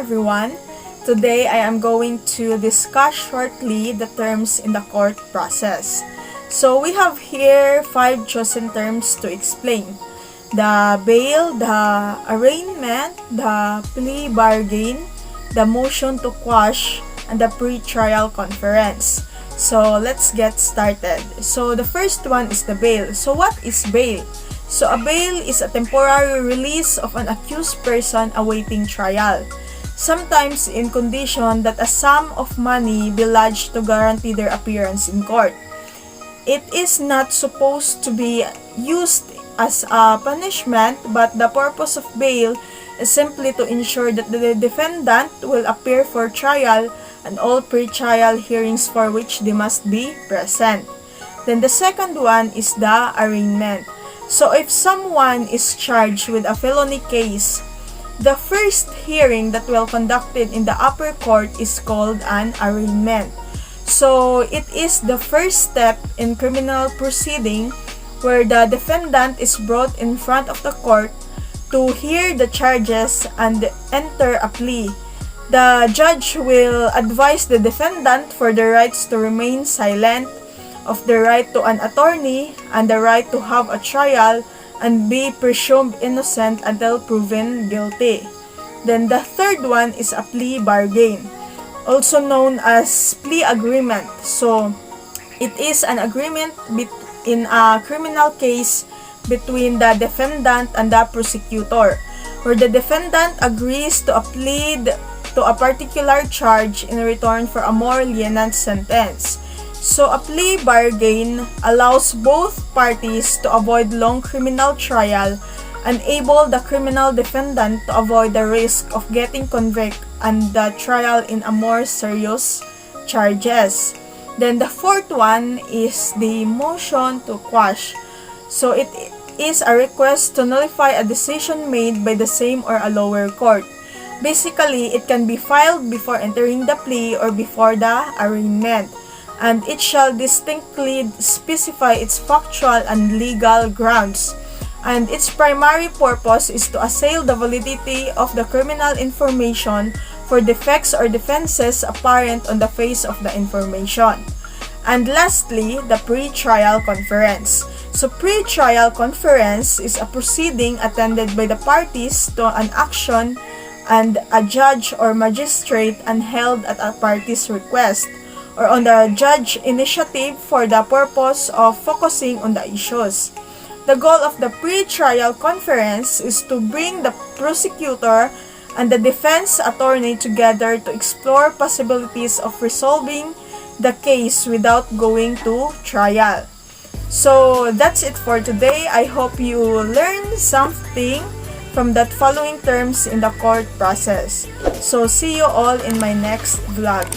everyone. Today I am going to discuss shortly the terms in the court process. So we have here 5 chosen terms to explain: the bail, the arraignment, the plea bargain, the motion to quash, and the pre-trial conference. So let's get started. So the first one is the bail. So what is bail? So a bail is a temporary release of an accused person awaiting trial, sometimes in condition that a sum of money be lodged to guarantee their appearance in court. It is not supposed to be used as a punishment, but the purpose of bail is simply to ensure that the defendant will appear for trial and all pre-trial hearings for which they must be present. Then the second one is the arraignment. So if someone is charged with a felony case, the first hearing that will conducted in the upper court is called an arraignment. So it is the first step in criminal proceeding where the defendant is brought in front of the court to hear the charges and enter a plea. The judge will advise the defendant for the rights to remain silent, of the right to an attorney, and the right to have a trial and be presumed innocent until proven guilty. Then the third one is a plea bargain, also known as plea agreement. So it is an agreement in a criminal case between the defendant and the prosecutor, where the defendant agrees to plead to a particular charge in return for a more lenient sentence. So a plea bargain allows both parties to avoid long criminal trial, enable the criminal defendant to avoid the risk of getting convicted and the trial in a more serious charges. Then the fourth one is the motion to quash. So it is a request to nullify a decision made by the same or a lower court. Basically, it can be filed before entering the plea or before the arraignment, and it shall distinctly specify its factual and legal grounds, and its primary purpose is to assail the validity of the criminal information for defects or defenses apparent on the face of the information. And lastly, the pre-trial conference. So pre-trial conference is a proceeding attended by the parties to an action and a judge or magistrate and held at a party's request or on the judge initiative for the purpose of focusing on the issues. The goal of the pre-trial conference is to bring the prosecutor and the defense attorney together to explore possibilities of resolving the case without going to trial. So that's it for today. I hope you learned something from that following terms in the court process. So see you all in my next vlog.